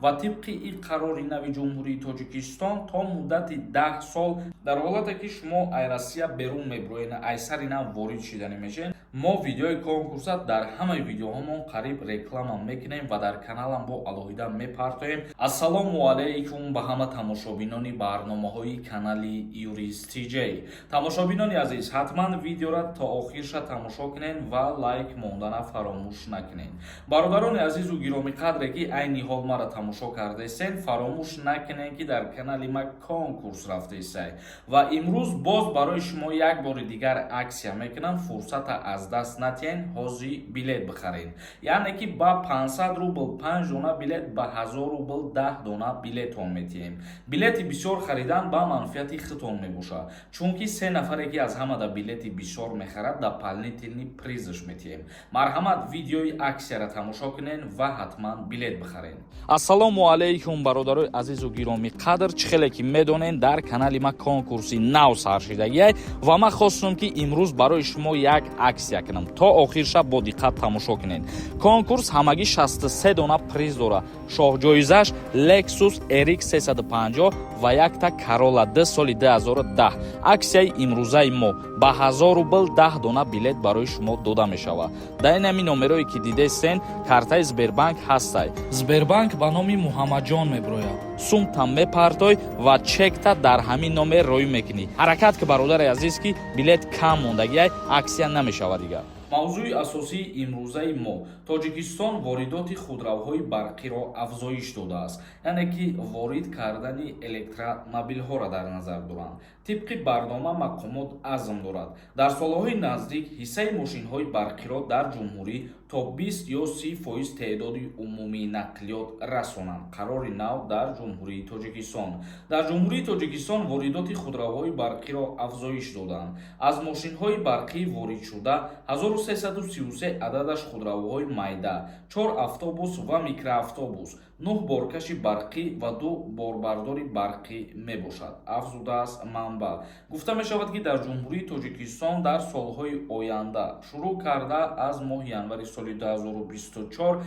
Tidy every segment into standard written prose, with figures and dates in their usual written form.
ва тибқи ин қарори нави ҷумҳурии Тоҷикистон то муддати 10 сол дар ҳолате ки шумо ай Россия берун мебироен ай сари нав ворид шиданӣ мешен, мо видеои конкурса дар ҳамаи видеоҳомон қариб реклама мекунем ва дар каналам бо алоҳида мепартоем. Ассалому алайкум ба ҳама тамошобинони барномаҳои канали Юрист TJ. Тамошобинони азиз, ҳатман видеора то охирша тамошо кунен ва лайк мондана фаромӯш накунен. Бародарони азизу гироми қадре ки айни ҳол мара тамошо кардастен, фаромӯш накунен ки дар канали ма конкурс рафтаистед ва имрӯз боз барои шумо як бори дигар аксия мекунам. Фурсата аз даст натиҳен, ҳозир билет бихарен. Яъне ки ба 500 рубл 5 дона билет, ба 1000 рубл 10 дона билетон метиҳем. Билети бисёр харидан ба манфиати худтон мебошад, чунки 3 нафаре ки аз ҳамада билети бисёр мехарад дополнительни призш метиҳем. Марҳамат, видеои аксияра тамошо кунен ва ҳатман билет бихарен. Ассалому алайкум бародарои азизу гироми қадр, чӣ хеле ки медонен дар канали ма конкурси нав сар шидагиай ва ман хостум ки имрӯз барои шумо як аксия кунам. То охирша бо диққат тамошо кунед. Конкурс ҳамагӣ 63 дона приз дора. Шоҳҷоизаш Lexus RX 350 ва якта Corolla 2 соли 2010. Аксияи имрӯзаи мо ба 1000 рубл 10 дона билет барои шумо дода мешавад. Дар ин ҳамин номерое ки дидестен, картаи Сбербанк ҳастай. Сбербанк ба номи Муҳаммаҷон мебирояд. Сумтам мепартой ва чекта дар ҳамин номер роӣ мекунӣ. Ҳаракат ки бародари азиз ки билет кам мондагиай, аксия намешавад дигар. мавзӯи асосии имрӯзаи мо Тоҷикистон воридоти худравҳои барқиро афзоиш додааст, яъне ки ворид кардани электромобилҳоро дар назар доранд. Тибқи барнома мақомот азм дорад дар солҳои наздик ҳиссаи мошинҳои барқиро дар ҷумҳурӣ то 20 ё 30% теъдоди умумии нақлиёт расонанд. Қарори нав дар ҷумҳурии Тоҷикистон. Дар ҷумҳурии Тоҷикистон воридоти худравҳои барқиро афзоиш доданд. Аз мошинҳои барқӣ воридшуда 1333 ададаш худравҳои майда, 4 автобус ва микроавтобус, 9 боркаши барқӣ ва 2 борбардори барқӣ мебошад, афзудааст манбаъ. Гуфта мешавад ки дар ҷумҳурии Тоҷикистон дар солҳои оянда шурӯъ карда аз моҳи январи соли 2024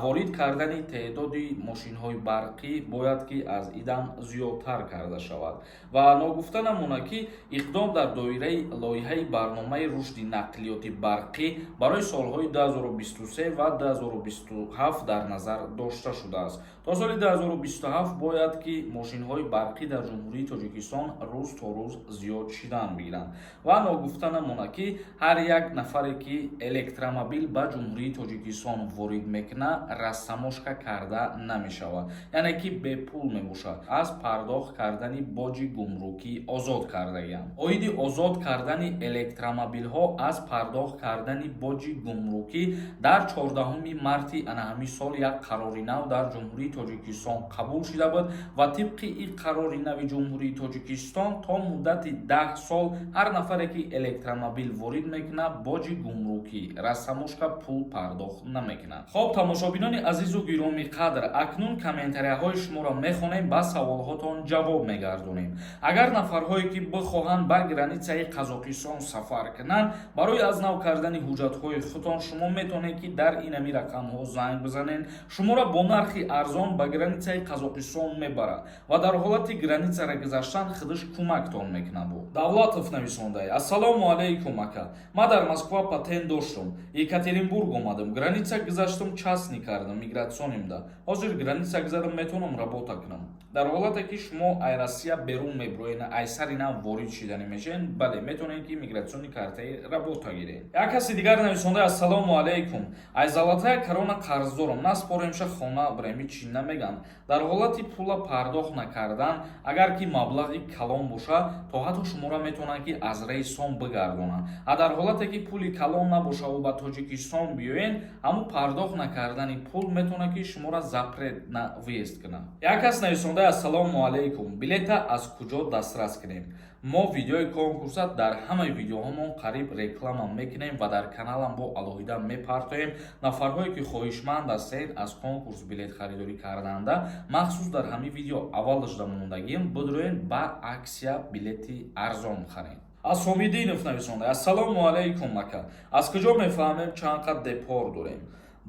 ворид кардани теъдоди мошинҳои барқӣ бояд ки аз идам зиёдтар карда шавад. Ва ногуфта намонад ки иқдом дар доираи лоиҳаи барномаи рушди нақлиёти барқӣ барои солҳои 2023 ва 2027 дар назар дошта шудааст. То соли 2027 бояд ки мошинҳои барқӣ дар ҷумҳурии Тоҷикистон рӯз то рӯз зиёд шидан бигиранд. Ва ногуфта намонад ки ҳар як нафаре ки электромобил ба ҷумҳурии Тоҷикистон ворид мекунад, рассамошка карда намешавад, яъне ки бепул мебошад. Аз пардохт кардани боҷи гумрукӣ озод кардагиам. Оиди озод кардани электромобилҳо аз пардохт кардани боҷи гумрукӣ дар 14 марти анаҳамин сол як қарори нав дар ҷумҳурии Тоҷикистон қабул шуда буд ва тибқи ин қарори нави ҷумҳурии Тоҷикистон то муддати 10 сол ҳар нафаре ки электромобил ворид мекунад, боҷи гумрукӣ, рассамошка пул пардохт намекунад. Хоб, тамошобинони азизу гироми қадр, акнун комментарияҳои шуморо мехонем, ба саволҳотон ҷавоб мегардонем. Агар нафарҳое ки бихоҳанд ба границаи Қазоқистон сафар кунанд, барои аз нав кардани ҳуҷҷатҳои худтон шумо метавонед ки дар инами рақамҳо занг бизанед. Шуморо бо нархи арзон ба границаи Қазоқистон мебарад ва дар ҳолати границара гузаштан худаш кӯмактон мекунад. Давлатов нависондай: ассалому алайкум ака, ман дар Москва патент доштам, Екатеринбург омадам, граница гузаштам, частни кардам, мигратсионимда. Ҳозир граница гузадам, метавонам работа кунам. Дар ҳолате ки шумо ай Россия берун мебироен, ай сари нав ворид шиданӣ мешавен, бале метавонед ки мигратсиони картаи работа гиред. Як каси дигар нависондай: ассалому алайкум, ай золотая корона қарздорам, наспоримша хона бреми чӣ намеган. Дар ҳолати пула пардохт накардан, агар ки маблағи калон боша, то ҳатто шуморо метавонанд ки аз раи сом бигардонанд. А дар ҳолате ки пули калон набоша ва ба Тоҷикистон биёен, ҳамун пардохт накардани пул метавонад ки шуморо запрет на въезд кунад. Як кас нависондай: ассалому алайкум, билета аз куҷо дастрас кунем? Мо видеои конкурса дар ҳамаи видеоҳомон қариб реклама мекунем ва дар каналам бо алоҳида мепартоем. Нафарҳое ки хоҳишманд ҳастед аз конкурс билет харидорӣ карданда, махсус дар ҳамин видео аввал дошта мондагием, бидроен ба аксия билети арзон харед. Асомиддинов нависонда: ассалому алайкум ака, аз куҷо мефаҳмем чанд қад депор дорем?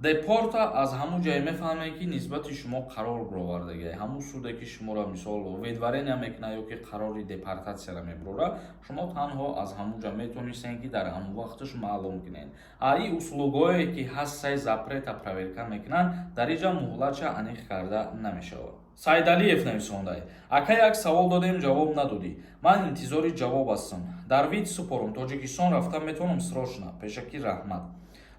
депорта аз ҳамун ҷое мефаҳмем ки нисбати шумо қарор бировардагӣ ҳамун суде ки шуморо мисол ведварения мекунад ё ки қарори депортатсияро мебурора шумо танҳо аз ҳамун ҷо метонистен ки дар ҳамун вақташ маълум кунед аи услугое ки ҳастаи запрета проверка мекунанд дар инҷа муҳлатша аниқ карда намешавад. Сайдалиев нависондай: ака як савол додем ҷавоб надодӣ. Ман интизори ҷавоб ҳастам. Дар вид супорум Тоҷикистон рафта метавонам срочно. Пешакӣ раҳмат.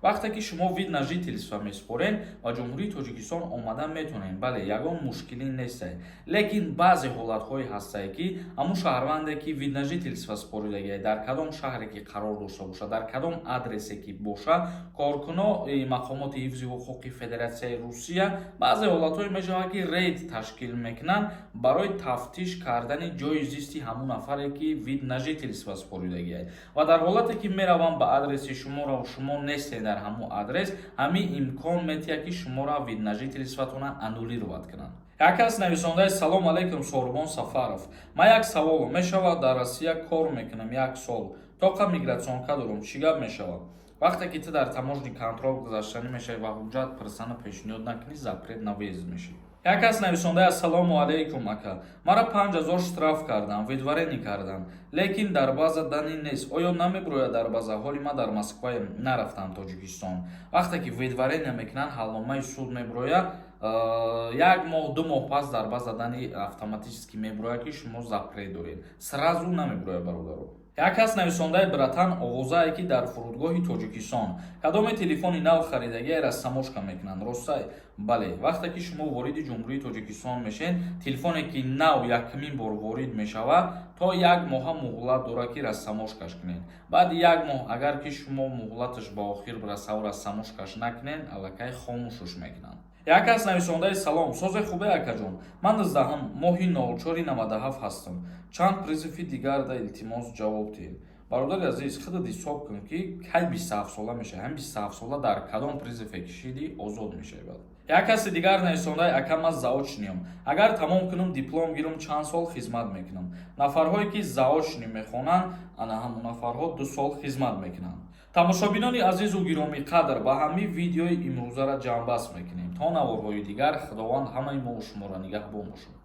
Вақте ки шумо вид на жителство месупорен ва ҷумҳурии Тоҷикистон омадан метавонед, бале ягон мушкилӣ нестае. Лекин баъзе ҳолатҳое ҳастае ки ҳамун шаҳрванде ки вид на жительство супоридагӣ дар кадом шаҳре ки қарор дошта боша, дар кадом адресе ки боша, коркунои мақомоти ҳифзи ҳуқуқи Федератсияи Русия баъзе ҳолатҳое мешавад ки рейд ташкил мекунанд барои тафтиш кардани ҷои зисти ҳамун нафаре ки вид на жительство супоридагӣ ва дар ҳолате ки мераванд ба адреси шуморо шумо нестед дар ҳамун адрес ҳамин имкон метиҳад ки шуморо вид на жительстватона аннулировать кунанд. Як кас нависондаи: салом алейкум Сорбон Сафаров. Ман як саволам мешавад, дар Россия кор мекунам 1 сол. Тоқа мигратсионка дорам, чӣ гап мешавад? Вақте ки ту дар таможни контрол гузаштанӣ мешавӣ ва ҳуҷҷат пурсана пешниҳод накунӣ, запрет на въезд мешавӣ. Як кас нависондаи: ассалому алейкум ака. Мара 5000 штраф кардам, видваренӣ кардам, лекин дарбаза данӣ нест. Оё намебурояд дарбаза? Ҳоли ман дар Москваем, нарафтам Тоҷикистон. Вақте ки видварения мекунанд, ҳалномаи суд мебурояд, 1 моҳ 2 моҳ пас дарбаза данӣ автоматически мебурояд ки шумо запрет доред. Сразу намебурояд бародаро. Як кас нависондаи: братан, овозае ки дар фурудгоҳи Тоҷикистон кадоме телефони нав харидагиеро самошка мекунанд, ростае? Бале, вақте ки шумо вориди ҷумҳурии Тоҷикистон мешед, телефоне ки нав якмин бор ворид мешавад, то 1 моҳа муҳлат дорад ки рассамошкаш кунед. Баъди 1 моҳ агар ки шумо муҳлаташ ба охир расав рассамошкаш накунед, аллакай хомӯшаш мекунанд. Як кас нависондаи: салом, созе хубе акаҷон. Ман 14 моҳи 0497 ҳастам. Чанд призиви дигар да илтимос ҷавоб диҳед. Бародари азиз, худат ҳисоб кун ки кай 27 сола мешавад. Ҳам 27 сола дар кадом призиве кишидӣ озод мешавад. Як каси дигар нависондаи: ака ман заочниям. Агар тамом кунам, диплом гирам, чанд сол хизмат мекунам. Нафарҳое ки заочни мехонанд, ана ҳамун нафарҳо 2 сол хизмат мекунанд. тамошобинони азизу гиромӣ қадр, ба ҳамин видеои имрӯзара ҷамъбаст мекунем. То наворҳои дигар, худованд ҳамаи мо шуморо нигаҳбон бошад.